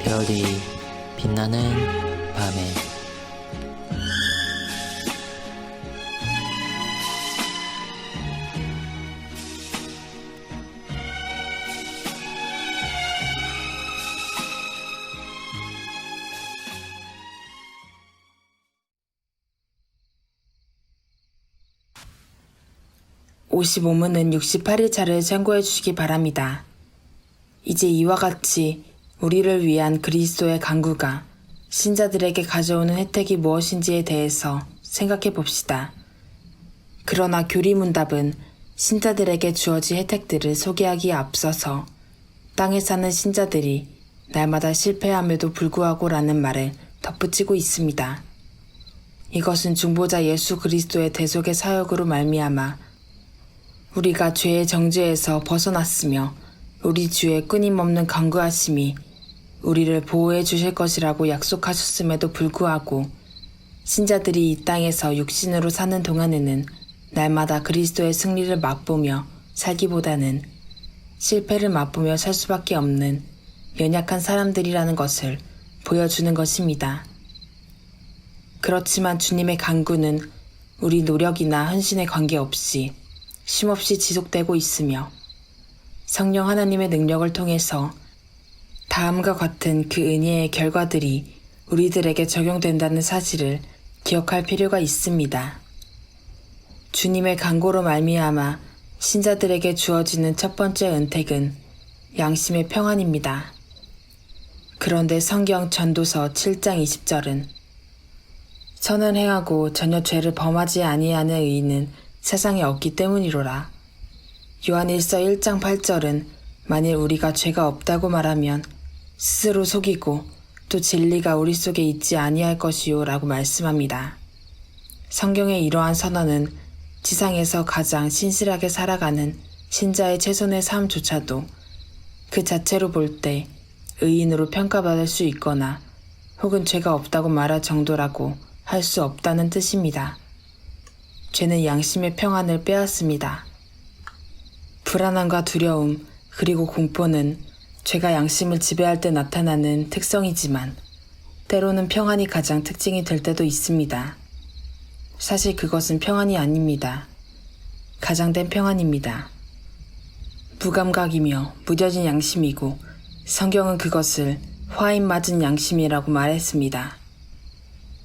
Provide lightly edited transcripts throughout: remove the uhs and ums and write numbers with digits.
별이 빛나는 밤에 (55문은) 68일차를 참고해 주시기 바랍니다. 이제 이와 같이 우리를 위한 그리스도의 간구가 신자들에게 가져오는 혜택이 무엇인지에 대해서 생각해 봅시다. 그러나 교리문답은 신자들에게 주어진 혜택들을 소개하기에 앞서서 땅에 사는 신자들이 날마다 실패함에도 불구하고 라는 말을 덧붙이고 있습니다. 이것은 중보자 예수 그리스도의 대속의 사역으로 말미암아 우리가 죄의 정죄에서 벗어났으며 우리 주의 끊임없는 간구하심이 우리를 보호해 주실 것이라고 약속하셨음에도 불구하고 신자들이 이 땅에서 육신으로 사는 동안에는 날마다 그리스도의 승리를 맛보며 살기보다는 실패를 맛보며 살 수밖에 없는 연약한 사람들이라는 것을 보여주는 것입니다. 그렇지만 주님의 간구는 우리 노력이나 헌신에 관계없이 쉼없이 지속되고 있으며 성령 하나님의 능력을 통해서 다음과 같은 그 은혜의 결과들이 우리들에게 적용된다는 사실을 기억할 필요가 있습니다. 주님의 간구로 말미암아 신자들에게 주어지는 첫 번째 은택은 양심의 평안입니다. 그런데 성경 전도서 7장 20절은 선을 행하고 전혀 죄를 범하지 아니하는 의인은 세상에 없기 때문이로라. 요한일서 1장 8절은 만일 우리가 죄가 없다고 말하면 스스로 속이고 또 진리가 우리 속에 있지 아니할 것이요 라고 말씀합니다. 성경의 이러한 선언은 지상에서 가장 신실하게 살아가는 신자의 최선의 삶조차도 그 자체로 볼 때 의인으로 평가받을 수 있거나 혹은 죄가 없다고 말할 정도라고 할 수 없다는 뜻입니다. 죄는 양심의 평안을 빼앗습니다. 불안함과 두려움 그리고 공포는 죄가 양심을 지배할 때 나타나는 특성이지만 때로는 평안이 가장 특징이 될 때도 있습니다. 사실 그것은 평안이 아닙니다. 가장된 평안입니다. 무감각이며 무뎌진 양심이고 성경은 그것을 화인 맞은 양심이라고 말했습니다.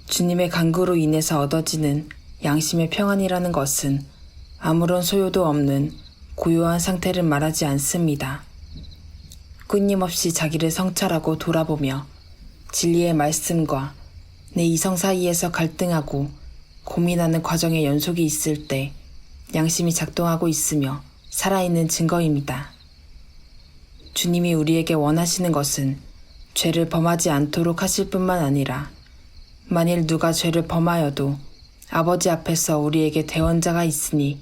주님의 간구로 인해서 얻어지는 양심의 평안이라는 것은 아무런 소요도 없는 고요한 상태를 말하지 않습니다. 끊임없이 자기를 성찰하고 돌아보며 진리의 말씀과 내 이성 사이에서 갈등하고 고민하는 과정의 연속이 있을 때 양심이 작동하고 있으며 살아있는 증거입니다. 주님이 우리에게 원하시는 것은 죄를 범하지 않도록 하실 뿐만 아니라 만일 누가 죄를 범하여도 아버지 앞에서 우리에게 대원자가 있으니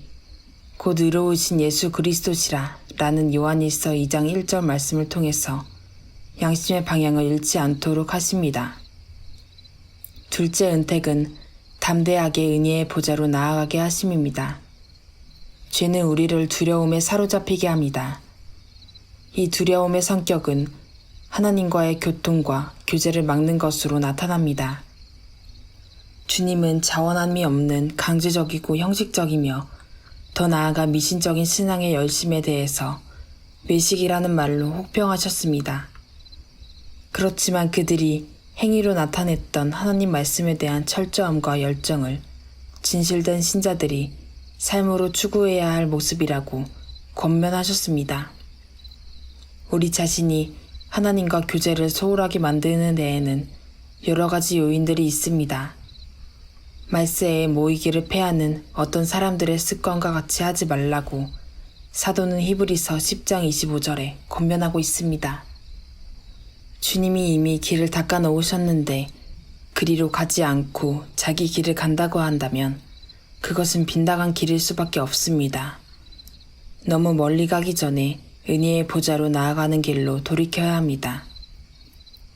곧 의로우신 예수 그리스도시라 라는 요한일서 2장 1절 말씀을 통해서 양심의 방향을 잃지 않도록 하십니다. 둘째 은택은 담대하게 은혜의 보좌로 나아가게 하심입니다. 죄는 우리를 두려움에 사로잡히게 합니다. 이 두려움의 성격은 하나님과의 교통과 교제를 막는 것으로 나타납니다. 주님은 자원함이 없는 강제적이고 형식적이며 더 나아가 미신적인 신앙의 열심에 대해서 외식이라는 말로 혹평하셨습니다. 그렇지만 그들이 행위로 나타냈던 하나님 말씀에 대한 철저함과 열정을 진실된 신자들이 삶으로 추구해야 할 모습이라고 권면하셨습니다. 우리 자신이 하나님과 교제를 소홀하게 만드는 데에는 여러 가지 요인들이 있습니다. 말세에 모이기를 패하는 어떤 사람들의 습관과 같이 하지 말라고 사도는 히브리서 10장 25절에 권면하고 있습니다. 주님이 이미 길을 닦아 놓으셨는데 그리로 가지 않고 자기 길을 간다고 한다면 그것은 빗나간 길일 수밖에 없습니다. 너무 멀리 가기 전에 은혜의 보좌로 나아가는 길로 돌이켜야 합니다.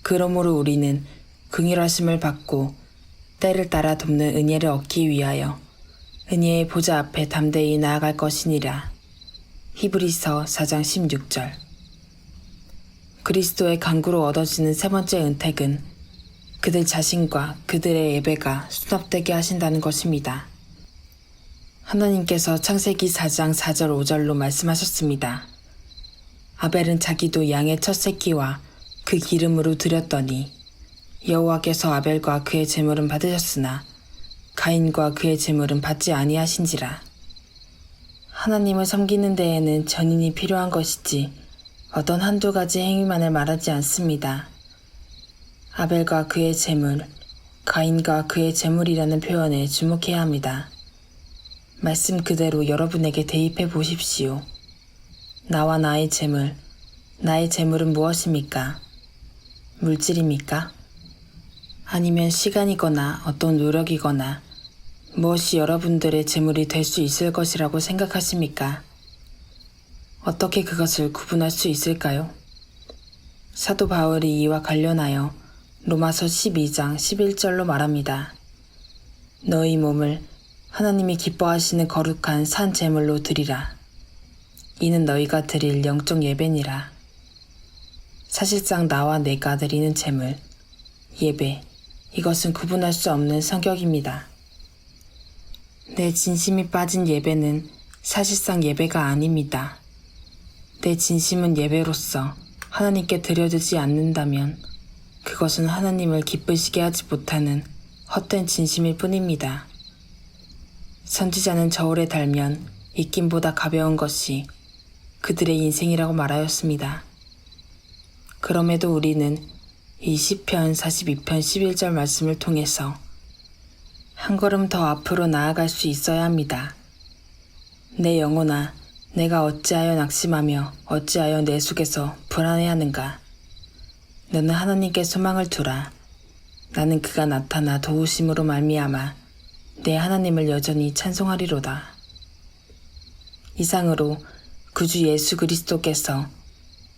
그러므로 우리는 긍휼하심을 받고 때를 따라 돕는 은혜를 얻기 위하여 은혜의 보좌 앞에 담대히 나아갈 것이니라. 히브리서 4장 16절. 그리스도의 간구로 얻어지는 세 번째 은택은 그들 자신과 그들의 예배가 수납되게 하신다는 것입니다. 하나님께서 창세기 4장 4절 5절로 말씀하셨습니다. 아벨은 자기도 양의 첫 새끼와 그 기름으로 드렸더니 여호와께서 아벨과 그의 제물은 받으셨으나 가인과 그의 제물은 받지 아니하신지라. 하나님을 섬기는 데에는 전인이 필요한 것이지 어떤 한두 가지 행위만을 말하지 않습니다. 아벨과 그의 제물, 가인과 그의 제물이라는 표현에 주목해야 합니다. 말씀 그대로 여러분에게 대입해 보십시오. 나와 나의 제물, 나의 제물은 무엇입니까? 물질입니까? 아니면 시간이거나 어떤 노력이거나 무엇이 여러분들의 제물이 될 수 있을 것이라고 생각하십니까? 어떻게 그것을 구분할 수 있을까요? 사도 바울이 이와 관련하여 로마서 12장 11절로 말합니다. 너희 몸을 하나님이 기뻐하시는 거룩한 산 제물로 드리라. 이는 너희가 드릴 영적 예배니라. 사실상 나와 내가 드리는 제물, 예배, 이것은 구분할 수 없는 성격입니다. 내 진심이 빠진 예배는 사실상 예배가 아닙니다. 내 진심은 예배로서 하나님께 드려지지 않는다면 그것은 하나님을 기쁘시게 하지 못하는 헛된 진심일 뿐입니다. 선지자는 저울에 달면 입김보다 가벼운 것이 그들의 인생이라고 말하였습니다. 그럼에도 우리는 이 시편 42편 11절 말씀을 통해서 한 걸음 더 앞으로 나아갈 수 있어야 합니다. 내 영혼아, 내가 어찌하여 낙심하며 어찌하여 내 속에서 불안해하는가. 너는 하나님께 소망을 두라. 나는 그가 나타나 도우심으로 말미암아 내 하나님을 여전히 찬송하리로다. 이상으로 구주 예수 그리스도께서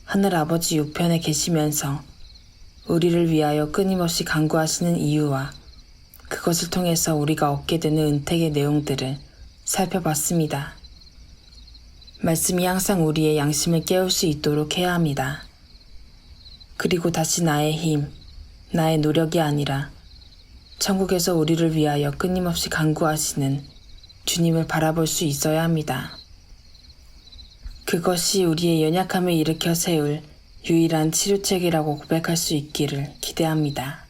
하늘 아버지 우편에 계시면서 우리를 위하여 끊임없이 간구하시는 이유와 그것을 통해서 우리가 얻게 되는 은택의 내용들을 살펴봤습니다. 말씀이 항상 우리의 양심을 깨울 수 있도록 해야 합니다. 그리고 다시 나의 힘, 나의 노력이 아니라 천국에서 우리를 위하여 끊임없이 간구하시는 주님을 바라볼 수 있어야 합니다. 그것이 우리의 연약함을 일으켜 세울 유일한 치료책이라고 고백할 수 있기를 기대합니다.